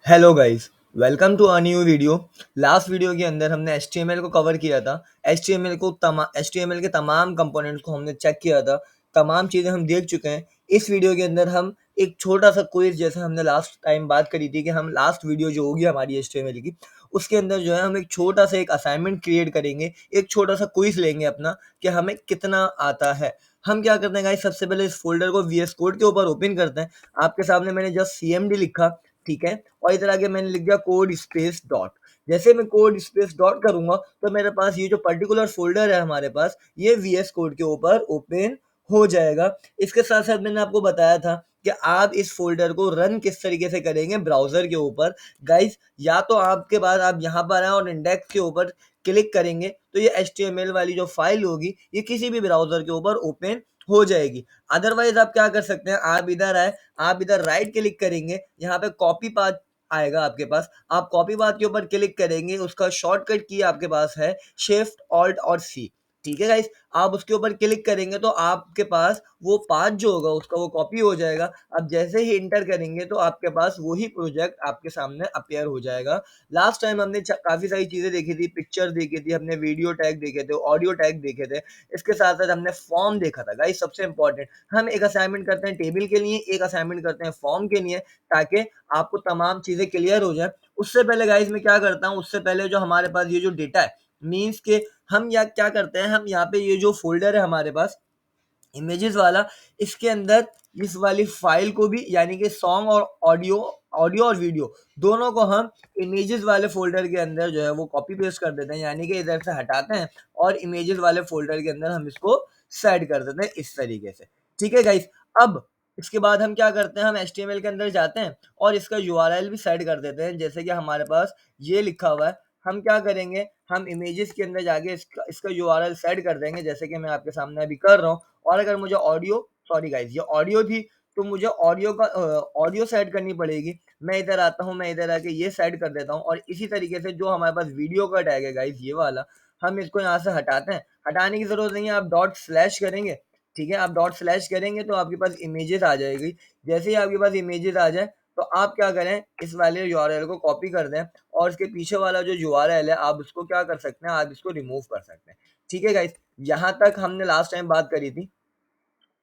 Hello guys, welcome to a new video. Last video के अंदर हमने एचटीएमएल को कवर किया था। एचटीएमएल के तमाम कंपोनेंट्स को हमने चेक किया था। तमाम चीज़ें हम देख चुके हैं। इस वीडियो के अंदर हम एक छोटा सा क्विज, जैसे हमने लास्ट टाइम बात करी थी कि हम लास्ट वीडियो जो होगी हमारी एचटीएमएल की, उसके अंदर जो है हम एक छोटा सा एक असाइनमेंट क्रिएट करेंगे। एक छोटा सा क्विज लेंगे अपना कि हमें कितना आता है। हम क्या करते हैं गाइस, सबसे पहले इस फोल्डर को वीएस कोड के ऊपर ओपन करते हैं। आपके सामने मैंने जस्ट सीएमडी लिखा, ठीक है, और इधर आगे मैंने लिख दिया कोड स्पेस डॉट। जैसे मैं कोड स्पेस डॉट करूंगा तो मेरे पास ये जो पर्टिकुलर फोल्डर है हमारे पास, ये वीएस कोड के ऊपर ओपन हो जाएगा। इसके साथ साथ मैंने आपको बताया था कि आप इस फोल्डर को रन किस तरीके से करेंगे ब्राउजर के ऊपर। गाइस, या तो आपके पास आप यहाँ पर आए और इंडेक्स के ऊपर क्लिक करेंगे तो ये एचटीएमएल वाली जो फाइल होगी ये किसी भी ब्राउजर के ऊपर ओपन हो जाएगी। अदरवाइज आप क्या कर सकते हैं, आप इधर आए, आप इधर राइट क्लिक करेंगे, यहाँ पे कॉपी पाथ आएगा आपके पास, आप कॉपी पाथ के ऊपर क्लिक करेंगे, उसका शॉर्टकट की आपके पास है शिफ्ट ऑल्ट और सी। ठीक है गाइस, आप उसके ऊपर क्लिक करेंगे तो आपके पास वो पाथ जो होगा उसका वो कॉपी हो जाएगा। अब जैसे ही इंटर करेंगे तो आपके पास वही प्रोजेक्ट आपके सामने अपीयर हो जाएगा। लास्ट टाइम हमने काफी सारी चीजें देखी थी, पिक्चर देखी थी, हमने वीडियो टैग देखे थे, ऑडियो टैग देखे थे। इसके साथ साथ हमने फॉर्म देखा था। गाइस, सबसे इंपॉर्टेंट, हम एक असाइनमेंट करते हैं टेबल के लिए, एक असाइनमेंट करते हैं फॉर्म के लिए, ताकि आपको तमाम चीजें क्लियर हो जाए। उससे पहले गाइस मैं क्या करता हूँ, उससे पहले जो हमारे पास ये जो डेटा है, मीन्स के हम या क्या करते हैं, हम यहाँ पे ये जो फोल्डर है हमारे पास इमेजेस वाला, इसके अंदर इस वाली फाइल को भी, यानी कि सॉन्ग और ऑडियो, ऑडियो और वीडियो दोनों को हम इमेजेस वाले फोल्डर के अंदर जो है वो कॉपी पेस्ट कर देते हैं, यानी कि इधर से हटाते हैं और इमेजेस वाले फोल्डर के अंदर हम इसको सेट कर देते हैं इस तरीके से। ठीक है गाइस, अब इसके बाद हम क्या करते हैं, हम एचटीएमएल के अंदर जाते हैं और इसका यूआरएल भी सेट कर देते हैं। जैसे कि हमारे पास ये लिखा हुआ है, हम क्या करेंगे, हम इमेजेस के अंदर जाके इसका इसका यूआरएल सेट कर देंगे, जैसे कि मैं आपके सामने अभी कर रहा हूँ। और अगर मुझे ऑडियो, सॉरी गाइस, ये ऑडियो थी, तो मुझे ऑडियो का ऑडियो सेट करनी पड़ेगी। मैं इधर आता हूँ, मैं इधर आके ये सेट कर देता हूँ, और इसी तरीके से जो हमारे पास वीडियो का टैग है गाइस, ये वाला, हम इसको यहाँ से हटाते हैं। हटाने की जरूरत नहीं है, आप डॉट स्लैश करेंगे, ठीक है, आप डॉट स्लैश करेंगे तो आपके पास इमेजेस आ जाएगी। जैसे ही आपके पास इमेजेस आ जाए तो आप क्या करें, इस वाले यूआरएल को कॉपी कर दें और इसके पीछे वाला जो यूआरएल है आप उसको क्या कर सकते हैं, आप इसको रिमूव कर सकते हैं। ठीक है गाइस, यहाँ तक हमने लास्ट टाइम बात करी थी।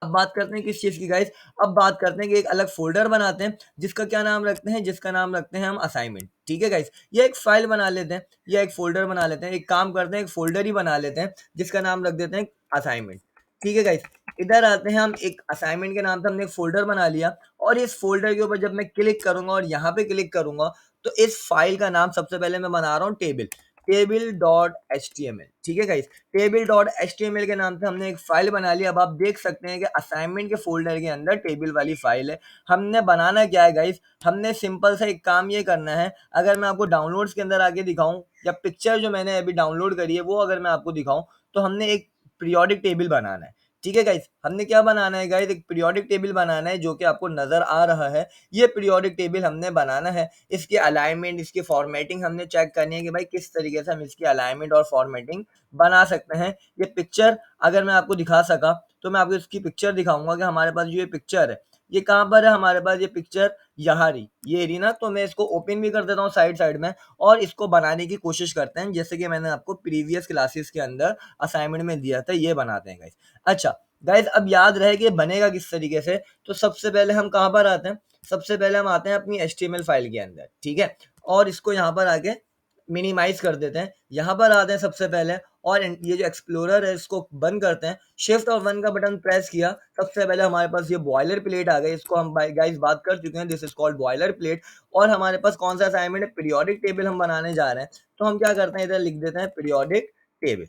अब बात करते हैं किस चीज़ की गाइस, अब बात करते हैं कि एक अलग फ़ोल्डर बनाते हैं, जिसका क्या नाम रखते हैं, जिसका नाम रखते हैं हम असाइनमेंट। ठीक है गाइस, ये एक फ़ाइल बना लेते हैं या एक फ़ोल्डर बना लेते हैं, एक काम करते हैं एक फ़ोल्डर ही बना लेते हैं, जिसका नाम रख देते हैं असाइनमेंट। ठीक है गाइस, इधर आते हैं, हम एक असाइनमेंट के नाम से हमने एक फ़ोल्डर बना लिया, और इस फ़ोल्डर के ऊपर जब मैं क्लिक करूँगा और यहाँ पे क्लिक करूँगा, तो इस फ़ाइल का नाम सबसे पहले मैं बना रहा हूँ टेबल, टेबल डॉट एचटीएमएल। ठीक है गाइस, टेबल डॉट एचटीएमएल के नाम से हमने एक फाइल बना ली। अब आप देख सकते हैं कि असाइनमेंट के फोल्डर के अंदर टेबल वाली फाइल है। हमने बनाना क्या है गाइस, हमने सिंपल सा एक काम ये करना है, अगर मैं आपको डाउनलोड्स के अंदर आगे दिखाऊं, या पिक्चर जो मैंने अभी डाउनलोड करी है वो अगर मैं आपको दिखाऊं, तो हमने एक पीरियोडिक टेबल बनाना है। ठीक है गाइस, हमने क्या बनाना है गाइस, एक पीरियोडिक टेबल बनाना है, जो कि आपको नजर आ रहा है। ये पीरियोडिक टेबल हमने बनाना है। इसकी अलाइनमेंट, इसकी फॉर्मेटिंग हमने चेक करनी है कि भाई किस तरीके से हम इसकी अलाइनमेंट और फॉर्मेटिंग बना सकते हैं। ये पिक्चर अगर मैं आपको दिखा सका तो मैं आपको इसकी पिक्चर दिखाऊंगा कि हमारे पास जो ये पिक्चर है ये कहाँ पर है, हमारे पास ये पिक्चर यहाँ रही, ये रही ना। तो मैं इसको ओपन भी कर देता हूँ साइड साइड में, और इसको बनाने की कोशिश करते हैं, जैसे कि मैंने आपको प्रीवियस क्लासेस के अंदर असाइनमेंट में दिया था, ये बनाते हैं गाइस। अच्छा गाइस, अब याद रहे कि बनेगा किस तरीके से। तो सबसे पहले हम कहाँ पर आते हैं, सबसे पहले हम आते हैं अपनी एचटीएमएल फाइल के अंदर, ठीक है, और इसको यहाँ पर आके मिनिमाइज कर देते हैं। यहाँ पर आते हैं सबसे पहले, और ये जो एक्सप्लोरर है इसको बंद करते हैं। शिफ्ट और 1 का बटन प्रेस किया, सबसे पहले हमारे पास ये बॉयलर प्लेट आ गई, इसको हम गाइस बात कर चुके हैं, this is called boiler plate. और हमारे पास कौन सा असाइनमेंट है, पीरियोडिक टेबल हम बनाने जा रहे हैं। तो हम क्या करते हैं, इधर लिख देते हैं पीरियोडिक टेबल।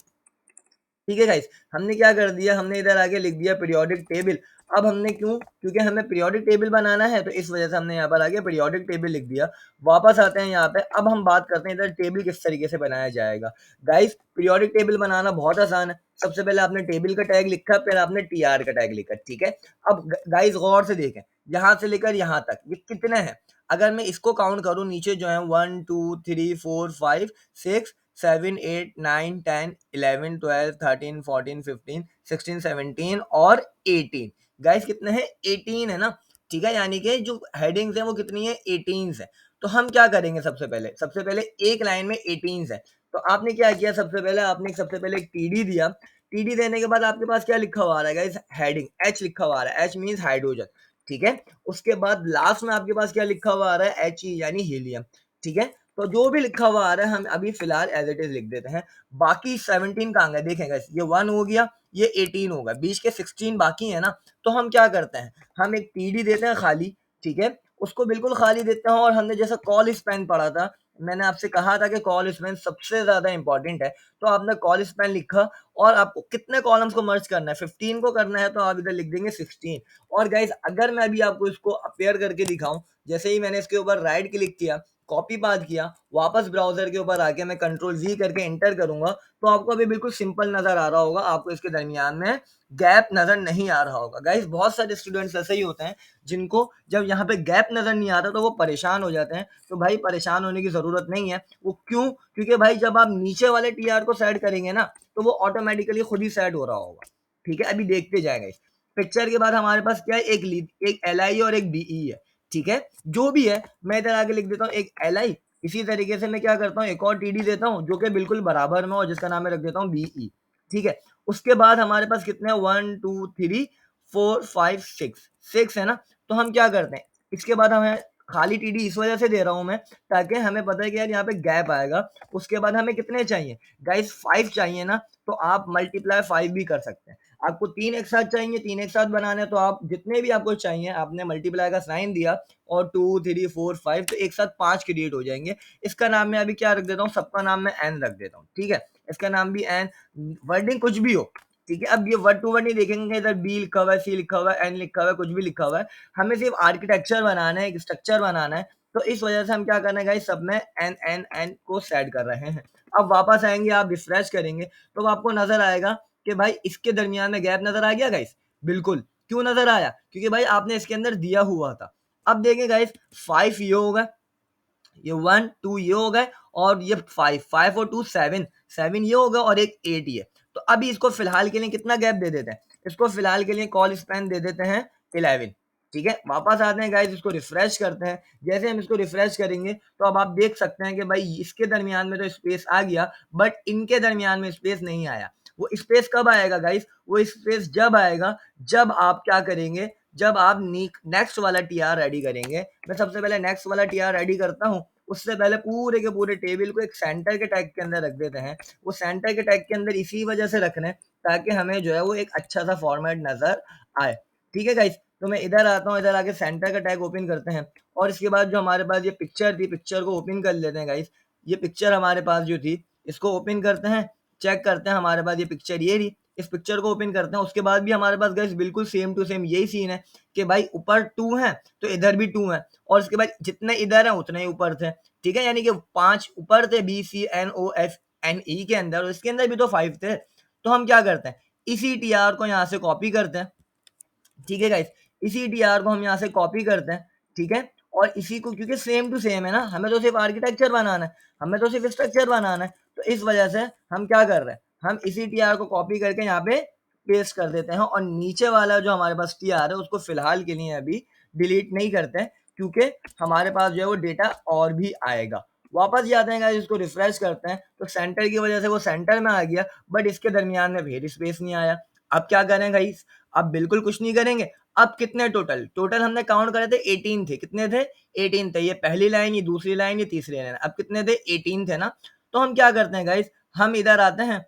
ठीक है गाइस, हमने क्या कर दिया, हमने इधर आगे लिख दिया पीरियोडिक टेबल। अब हमने क्यों, क्योंकि हमें पीरियोडिक टेबल बनाना है, तो इस वजह से हमने यहाँ पर आगे पीरियोडिक टेबल लिख दिया। वापस आते हैं यहाँ पे, अब हम बात करते हैं इधर टेबल किस तरीके से बनाया जाएगा। गाइस, पीरियोडिक टेबल बनाना बहुत आसान है। सबसे पहले आपने टेबल का टैग लिखा, फिर आपने टीआर का टैग लिखा, ठीक है। अब गाइस गौर से देखें, यहाँ से लेकर यहाँ तक ये कितने हैं। अगर मैं इसको काउंट करूँ, नीचे जो है 1 2 3 4 5 6 7 8 9 10 11 12 13 14 15 16 17 और 18। गाइस कितने हैं, 18 है ना। ठीक है, यानी कि जो हेडिंग्स हैं वो कितनी है, 18 है। तो हम क्या करेंगे सबसे पहले एक लाइन में 18 है, तो आपने क्या किया सबसे पहले एक टीडी दिया, टीडी देने के बाद आपके पास क्या लिखा हुआ आ रहा है गाइस, हेडिंग एच लिखा हुआ आ रहा है, एच मीन्स हाइड्रोजन, ठीक है। उसके बाद लास्ट में आपके पास क्या लिखा हुआ आ रहा है, एच ई यानी हीलियम, ठीक है। तो जो भी लिखा हुआ आ रहा है हम अभी फिलहाल एज इट इज लिख देते हैं। बाकी 17 कहाँ गए देखें गाइस, ये 1 हो गया, ये 18 होगा, बीच के 16 बाकी है ना। तो हम क्या करते हैं, हम एक टीडी देते हैं खाली, ठीक है, उसको बिल्कुल खाली देते हैं। और हमने जैसा कॉल स्पैन पढ़ा था, मैंने आपसे कहा था कि कॉल स्पैन सबसे ज्यादा इंपॉर्टेंट है, तो आपने कॉल स्पैन लिखा और आपको कितने कॉलम्स को मर्ज करना है, 15 को करना है, तो आप इधर लिख देंगे 16। और गाइस अगर मैं अभी आपको इसको अपेयर करके दिखाऊं, जैसे ही मैंने इसके ऊपर राइट क्लिक किया, कॉपी पाथ किया, वापस ब्राउजर के ऊपर आके मैं कंट्रोल जी करके एंटर करूंगा, तो आपको अभी बिल्कुल सिंपल नजर आ रहा होगा, आपको इसके दरमियान में गैप नजर नहीं आ रहा होगा। गाइस बहुत सारे स्टूडेंट्स ऐसे ही होते हैं जिनको जब यहाँ पे गैप नजर नहीं आता तो वो परेशान हो जाते हैं। तो भाई परेशान होने की जरूरत नहीं है, वो क्यों, क्योंकि भाई जब आप नीचे वाले टीआर को सेट करेंगे ना, तो वो ऑटोमेटिकली खुद ही सेट हो रहा होगा, ठीक है। अभी देखते जाएगा इस पिक्चर के बाद हमारे पास क्या है, एक लीड, एक एल आई और एक बीई है, ठीक है। जो भी है मैं इधर आके लिख देता हूँ एक एल आई, इसी तरीके से मैं क्या करता हूँ एक और टीडी देता हूँ जो कि बिल्कुल बराबर में, और जिसका नाम मैं रख देता हूँ बीई, ठीक है। उसके बाद हमारे पास कितने हैं, 1 2 3 4 5 6, 6 है ना। तो हम क्या करते हैं, इसके बाद हमें खाली टीडी इस वजह से दे रहा हूं मैं, ताकि हमें पता है कि यार यहाँ पे गैप आएगा। उसके बाद हमें कितने चाहिए गाइस, 5 चाहिए ना, तो आप मल्टीप्लाई 5 भी कर सकते हैं। आपको 3 एक साथ चाहिए, 3 एक साथ बनाने, तो आप जितने भी आपको चाहिए, आपने मल्टीप्लाई का साइन दिया और 2 3 4 5, तो एक साथ 5 क्रिएट हो जाएंगे। इसका नाम मैं अभी क्या रख देता हूँ, सबका नाम मैं एन रख देता हूँ, ठीक है। इसका नाम भी एन, वर्डिंग कुछ भी हो, ठीक है। अब ये वर्ड टू वर्ड नहीं देखेंगे, इधर बी लिखा हुआ है, सी लिखा हुआ है, एन लिखा हुआ है, कुछ भी लिखा हुआ है, हमें सिर्फ आर्किटेक्चर बनाना है, एक स्ट्रक्चर बनाना है। तो इस वजह से हम क्या करना है गाइस, सब में एन एन एन को सेट कर रहे हैं। अब वापस आएंगे, आप रिफ्रेश करेंगे तो आपको नजर आएगा कि भाई इसके दरमियान में गैप नजर आ गया गाइस, बिल्कुल। क्यों नजर आया, क्योंकि भाई आपने इसके अंदर दिया हुआ था। अब देखें गाइस, 5 ये होगा, ये 1 2 ये हो गए, और ये 5 और 2 7, 7 ये होगा, और एक 8 ये। तो अभी इसको फिलहाल के लिए कितना गैप दे देते हैं, इसको फिलहाल के लिए कॉल स्पैन दे देते हैं 11, ठीक है। वापस आते हैं गाइस, इसको रिफ्रेश करते हैं। जैसे हम इसको रिफ्रेश करेंगे तो अब आप देख सकते हैं कि भाई इसके दरमियान में तो स्पेस आ गया, बट इनके दरमियान में स्पेस नहीं आया। वो स्पेस कब आएगा गाइस, वो स्पेस जब आएगा जब आप क्या करेंगे, जब आप नेक्स्ट वाला टीआर रेडी करेंगे। मैं सबसे पहले नेक्स्ट वाला टीआर रेडी करता हूँ, उससे पहले पूरे के पूरे टेबल को एक सेंटर के टैग के अंदर रख देते हैं। वो सेंटर के टैग के अंदर इसी वजह से रखना है ताकि हमें जो है वो एक अच्छा सा फॉर्मेट नजर आए, ठीक है गाइस। तो मैं इधर आता हूँ, इधर आके सेंटर का टैग ओपन करते हैं, और इसके बाद जो हमारे पास ये पिक्चर थी, पिक्चर को ओपन कर लेते हैं गाइस। ये पिक्चर हमारे पास जो थी, इसको ओपन करते हैं, चेक करते हैं, हमारे पास ये पिक्चर ये रही। इस पिक्चर को ओपन करते हैं, उसके बाद भी हमारे पास गाइस बिल्कुल सेम टू सेम यही सीन है कि भाई ऊपर 2 है तो इधर भी 2 है, और उसके बाद जितने इधर है उतने ही ऊपर थे, ठीक है। यानी कि 5 ऊपर थे, B C N O F N E के अंदर, और इसके अंदर भी तो 5 थे। तो हम क्या करते हैं, इसी टीआर को यहाँ से कॉपी करते हैं, ठीक है गाइस। इसी टीआर को हम यहाँ से कॉपी करते हैं, ठीक है। और इसी को, क्योंकि सेम टू सेम है ना, हमें तो सिर्फ आर्किटेक्चर बनाना है, हमें तो सिर्फ स्ट्रक्चर बनाना है, तो इस वजह से हम क्या कर रहे हैं, हम इसी टीआर को कॉपी करके यहाँ पे पेस्ट कर देते हैं, और नीचे वाला जो हमारे पास टीआर है उसको फिलहाल के लिए अभी डिलीट नहीं करते हैं, क्योंकि हमारे पास जो है वो डेटा और भी आएगा। वापस जाते हैं गाइस, इसको रिफ्रेश करते हैं, तो सेंटर की वजह से वो सेंटर में आ गया, बट इसके दरमियान में फिर स्पेस नहीं आया। अब क्या करें गाइस, अब बिल्कुल कुछ नहीं करेंगे। अब कितने टोटल, टोटल हमने काउंट करे थे 18 थे, कितने थे 18 थे। ये पहली लाइन, ये दूसरी लाइन, ये तीसरी लाइन, अब कितने थे 18 थे ना। तो हम क्या करते हैं गाइस, हम इधर आते हैं,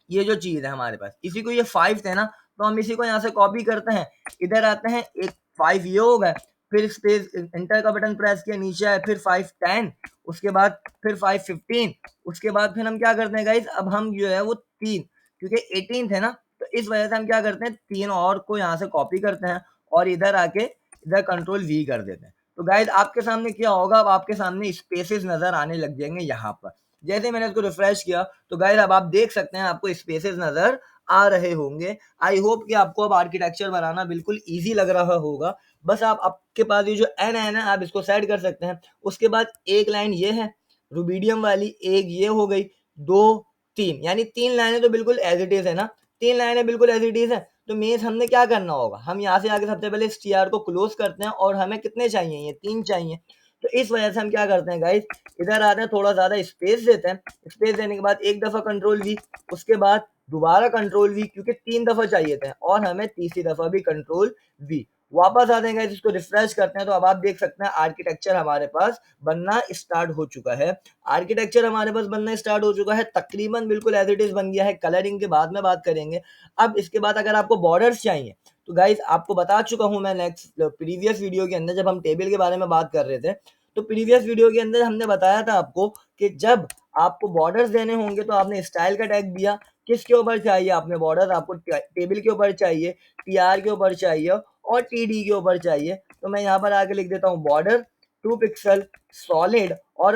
ये जो चीज है हमारे पास, इसी को, ये 5 थे ना, तो हम इसी को यहाँ से कॉपी करते हैं, इधर आते हैं, एक 5 ये हो गए, फिर स्पेस एंटर का बटन प्रेस किया, नीचे आए, फिर 5 10, उसके बाद फिर 5 15, उसके बाद फिर हम क्या करते हैं गाइस, अब हम जो है वो 3, क्योंकि 18 थे ना, तो इस वजह से हम क्या करते हैं, 3 और को यहाँ से कॉपी करते हैं, और इधर आके इधर कंट्रोल वी कर देते हैं। तो गाइस आपके सामने क्या होगा, अब आपके सामने स्पेसेस नजर आने लग जाएंगे यहाँ पर। जैसे मैंने इसको रिफ्रेश किया, तो गाइस अब आप देख सकते हैं, आपको स्पेसेस नजर आ रहे होंगे। आई होप कि आपको अब आर्किटेक्चर बनाना बिल्कुल इजी लग रहा होगा। बस आप, आपके पास ये जो एन है ना, आप इसको सेट कर सकते हैं। उसके बाद एक लाइन ये है रूबीडियम वाली, एक ये हो गई, 2 3, यानी 3 लाइनें तो बिल्कुल एज इट इज है ना, 3 लाइनें बिल्कुल एज इट इज है। तो मीन्स हमने क्या करना होगा, हम यहाँ से आगे सबसे पहले इस टीआर को क्लोज करते हैं, और हमें कितने चाहिए, ये 3 चाहिए। तो इस वजह से हम क्या करते हैं गाइस, इधर आते हैं, थोड़ा ज़्यादा स्पेस देते हैं। स्पेस देने के बाद एक दफ़ा कंट्रोल वी, उसके बाद दोबारा कंट्रोल वी, क्योंकि 3 दफ़ा चाहिए थे और हमें तीसरी दफ़ा भी कंट्रोल वी। वापस आते हैं गाइस, इसको रिफ्रेश करते हैं तो अब आप देख सकते हैं आर्किटेक्चर हमारे पास बनना स्टार्ट हो चुका है। आर्किटेक्चर हमारे पास बनना स्टार्ट हो चुका है, तकरीबन बिल्कुल एज़ इट इज़ बन गया है। कलरिंग के बाद में बात करेंगे। अब इसके बाद अगर आपको बॉर्डर्स चाहिए तो गाइस आपको बता चुका हूँ मैं नेक्स्ट प्रीवियस वीडियो के अंदर, जब हम टेबल के बारे में बात कर रहे थे, तो प्रीवियस वीडियो के अंदर हमने बताया था आपको कि जब आपको बॉर्डर्स देने होंगे तो आपने स्टाइल का टैग दिया, किसके ऊपर चाहिए आपने बॉर्डर, आपको टेबल के ऊपर चाहिए, टीआर के ऊपर चाहिए और टीडी के ऊपर चाहिए। तो मैं यहाँ पर आके लिख देता हूँ बॉर्डर 2 पिक्सल सॉलिड, और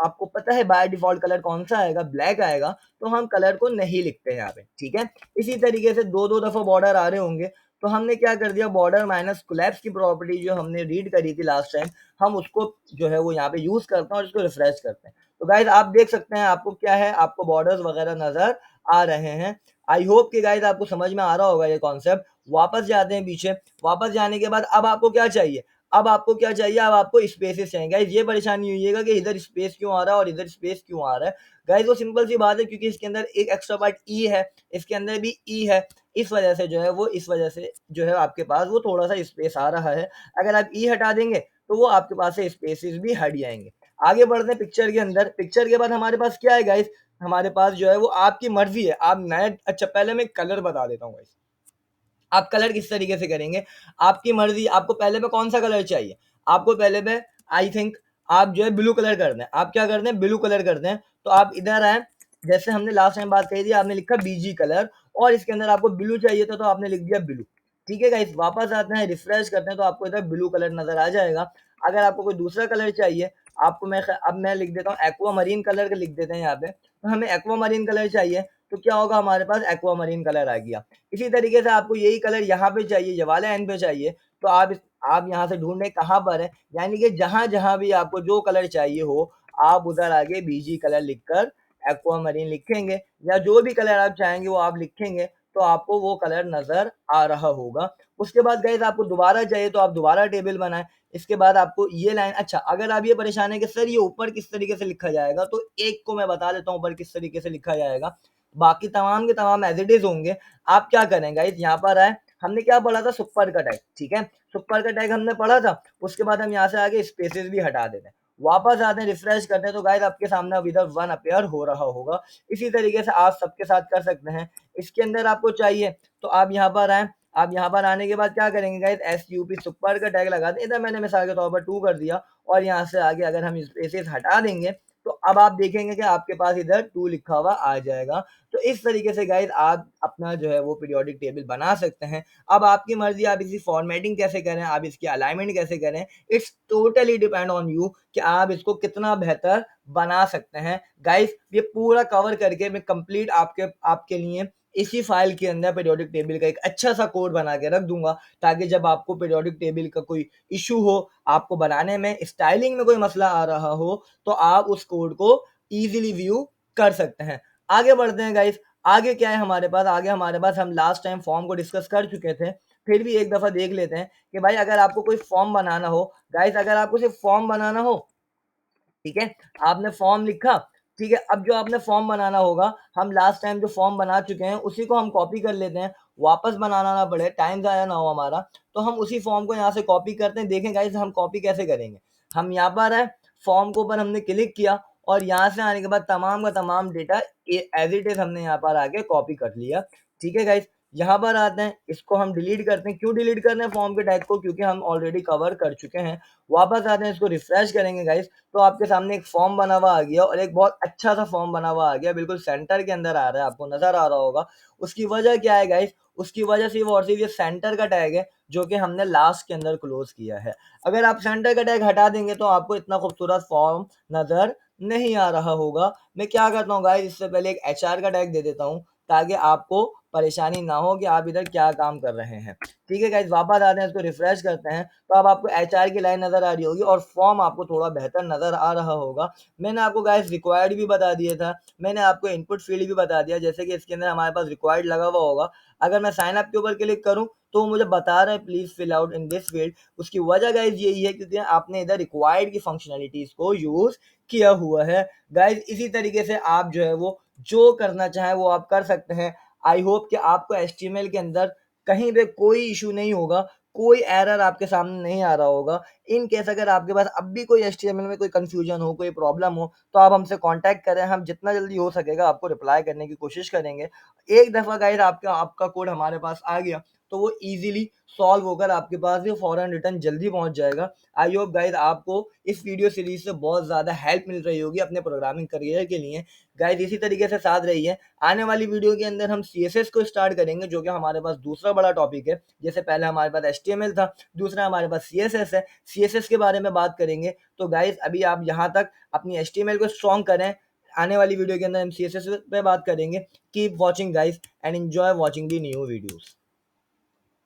आपको पता है बाय डिफॉल्ट कलर कौन सा आएगा, ब्लैक आएगा, तो हम कलर को नहीं लिखते हैं यहाँ पे, ठीक है। इसी तरीके से दो दो दफा बॉर्डर आ रहे होंगे तो हमने क्या कर दिया, बॉर्डर माइनस कोलैप्स की प्रॉपर्टी जो हमने रीड करी थी लास्ट टाइम, हम उसको जो है वो यहाँ पे यूज करते हैं और इसको रिफ्रेश करते हैं। तो गाइज आप देख सकते हैं आपको क्या है, आपको बॉर्डर्स वगैरह नजर आ रहे हैं। आई होप कि गाइज आपको समझ में आ रहा होगा ये कॉन्सेप्ट। वापस जाते हैं पीछे, वापस जाने के बाद अब आपको क्या चाहिए, अब आपको क्या चाहिए, अब आपको स्पेसेस चाहिए। गाइज ये परेशानी हुईगा कि इधर स्पेस क्यों आ रहा है और इधर स्पेस क्यों आ रहा है। गाइज वो सिंपल सी बात है, क्योंकि इसके अंदर एक एक्स्ट्रा पार्ट ई है, इसके अंदर भी ई है, इस वजह से जो है वो, इस वजह से जो है आपके पास वो थोड़ा सा स्पेस आ रहा है। अगर आप ई हटा देंगे तो वो आपके पास से स्पेसेस भी हट जाएंगे। आगे बढ़ते हैं पिक्चर के अंदर। पिक्चर के बाद हमारे पास क्या है गाइस, हमारे पास जो है वो आपकी मर्जी है, आप नए, अच्छा पहले मैं कलर बता देता हूँ गाइस, आप कलर किस तरीके से करेंगे, आपकी मर्जी। आपको पहले में कौन सा कलर चाहिए, आपको पहले में आई थिंक आप जो है ब्लू कलर कर दें। आप क्या कर दें, ब्लू कलर कर दें। तो आप इधर आए, जैसे हमने लास्ट टाइम बात कही थी, आपने लिखा बीजी कलर और इसके अंदर आपको ब्लू चाहिए था तो आपने लिख दिया ब्लू। ठीक है गाइस, वापस आते हैं, रिफ्रेश करते हैं तो आपको इधर ब्लू कलर नजर आ जाएगा। अगर आपको कोई दूसरा कलर चाहिए, आपको अब मैं लिख देता हूँ एक्वा मरीन कलर लिख देते हैं यहाँ पे। तो हमें एक्वा मरीन कलर चाहिए तो क्या होगा, हमारे पास एक्वा मरीन कलर आ गया। इसी तरीके से आपको यही कलर यहाँ पे चाहिए, ये वाले एंड पे चाहिए, तो आप यहाँ से ढूंढने कहाँ पर है, यानी कि जहां जहां भी आपको जो कलर चाहिए हो, आप उधर आगे बीजी कलर लिखकर एक्वा मरीन लिखेंगे, या जो भी कलर आप चाहेंगे वो आप लिखेंगे, तो आपको वो कलर नजर आ रहा होगा। उसके बाद गाइस आपको दोबारा चाहिए तो आप दोबारा टेबल बनाएं। इसके बाद आपको ये लाइन, अच्छा अगर आप ये परेशान है कि सर ये ऊपर किस तरीके से लिखा जाएगा, तो एक को मैं बता देता हूँ ऊपर किस तरीके से लिखा जाएगा, बाकी तमाम के तमाम एज इट इज होंगे। आप क्या करें गाइस, यहाँ पर आए, हमने क्या पढ़ा था, सुपर का टैग, ठीक है, सुपर का टैग हमने पढ़ा था। उसके बाद हम यहाँ से आगे स्पेसेस भी हटा देते हैं, वापस आते हैं, रिफ्रेश करते हैं, तो गाइस आपके सामने अब इधर वन अपेयर हो रहा होगा। इसी तरीके से आप सबके साथ कर सकते हैं। इसके अंदर आपको चाहिए तो आप यहाँ पर आए, आप यहाँ पर आने के बाद क्या करेंगे गाइस, SUP सुपर का टैग लगा दें। इधर मैंने मिसाल के तौर पर 2 कर दिया और यहाँ से आगे अगर हम स्पेसेस हटा देंगे तो अब आप देखेंगे कि आपके पास इधर 2 लिखा हुआ आ जाएगा। तो इस तरीके से गाइस आप अपना जो है वो पीरियोडिक टेबल बना सकते हैं। अब आपकी मर्जी, आप इसकी फॉर्मेटिंग कैसे करें, आप इसकी अलाइनमेंट कैसे करें, it's totally depend on you कि आप इसको कितना बेहतर बना सकते हैं। गाइस ये पूरा कवर करके मैं कंप्लीट आपके आपके लिए इसी फाइल के अंदर पीरियोडिक टेबल का एक अच्छा सा कोड बना के रख दूंगा, ताकि जब आपको पीरियोडिक टेबल का कोई इशू हो, आपको बनाने में स्टाइलिंग में कोई मसला आ रहा हो, तो आप उस कोड को इजीली व्यू कर सकते हैं। आगे बढ़ते हैं गाइस। आगे क्या है हमारे पास, आगे हमारे पास, हम लास्ट टाइम फॉर्म को डिस्कस कर चुके थे, फिर भी एक दफा देख लेते हैं कि भाई अगर आपको कोई फॉर्म बनाना हो, गाइस अगर आपको सिर्फ फॉर्म बनाना हो, ठीक है, आपने फॉर्म लिखा, ठीक है, अब जो आपने फॉर्म बनाना होगा, हम लास्ट टाइम जो फॉर्म बना चुके हैं उसी को हम कॉपी कर लेते हैं, वापस बनाना ना पड़े, टाइम ज़ाया ना हो हमारा, तो हम उसी फॉर्म को यहाँ से कॉपी करते हैं। देखें गाइस हम कॉपी कैसे करेंगे, हम यहाँ पर है, फॉर्म के ऊपर हमने क्लिक किया और यहाँ से आने के बाद तमाम का तमाम डेटा एज इट इज हमने यहाँ पर आके कॉपी कर लिया। ठीक है गाइस, यहाँ पर आते हैं, इसको हम डिलीट करते हैं। क्यों डिलीट करना है फॉर्म के टैग को, क्योंकि हम ऑलरेडी कवर कर चुके हैं। वापस आते हैं, इसको रिफ्रेश करेंगे गाइस, तो आपके सामने एक फॉर्म बना हुआ आ गया और एक बहुत अच्छा सा फॉर्म बना हुआ आ गया, बिल्कुल सेंटर के अंदर आ रहा है, आपको नजर आ रहा होगा। उसकी वजह क्या है गाइस, उसकी वजह सिर्फ और सिर्फ ये सेंटर का टैग है जो कि हमने लास्ट के अंदर क्लोज किया है। अगर आप सेंटर का टैग हटा देंगे तो आपको इतना खूबसूरत फॉर्म नजर नहीं आ रहा होगा। मैं क्या करता हूँ गाइस, इससे पहले एक HR का टैग दे देता हूँ ताकि आपको परेशानी ना हो कि आप इधर क्या काम कर रहे हैं। ठीक है गाइस, वापस आते हैं, इसको रिफ्रेश करते हैं, तो अब आपको एचआर की लाइन नज़र आ रही होगी और फॉर्म आपको थोड़ा बेहतर नज़र आ रहा होगा। मैंने आपको गाइस रिक्वायर्ड भी बता दिया था, मैंने आपको इनपुट फील्ड भी बता दिया, जैसे कि इसके अंदर हमारे पास रिक्वायर्ड लगा हुआ होगा। अगर मैं साइन अप के ऊपर क्लिक करूँ तो मुझे बता रहा है please fill out in this field. उसकी वजह गाइस यही है क्योंकि आपने इधर रिक्वायर्ड की फंक्शनैलिटीज़ को यूज़ किया हुआ है। गाइस इसी तरीके से आप जो है वो जो करना चाहें वो आप कर सकते हैं। आई होप कि आपको एचटीएमएल के अंदर कहीं पे कोई इशू नहीं होगा, कोई एरर आपके सामने नहीं आ रहा होगा। इन केस अगर आपके पास अब भी कोई एचटीएमएल में कोई कंफ्यूजन हो, कोई प्रॉब्लम हो, तो आप हमसे कांटेक्ट करें, हम जितना जल्दी हो सकेगा आपको रिप्लाई करने की कोशिश करेंगे। एक दफ़ा गाइस आपका आपका कोड हमारे पास आ गया तो वो ईज़िली सॉल्व होकर आपके पास ही फ़ौरन रिटर्न जल्दी पहुँच जाएगा। आई होप गाइस आपको इस वीडियो सीरीज़ से बहुत ज़्यादा हेल्प मिल रही होगी अपने प्रोग्रामिंग करियर के लिए। गाइस इसी तरीके से साथ रहिए। आने वाली वीडियो के अंदर हम सीएसएस को स्टार्ट करेंगे, जो कि हमारे पास दूसरा बड़ा टॉपिक है। जैसे पहले हमारे पास एचटीएमएल था, दूसरा हमारे पास सीएसएस है। सीएसएस के बारे में बात करेंगे। तो गाइस अभी आप यहाँ तक अपनी एचटीएमएल को स्ट्रॉन्ग करें। आने वाली वीडियो के अंदर हम सीएसएस पे बात करेंगे। Keep watching guys and enjoy watching the new videos.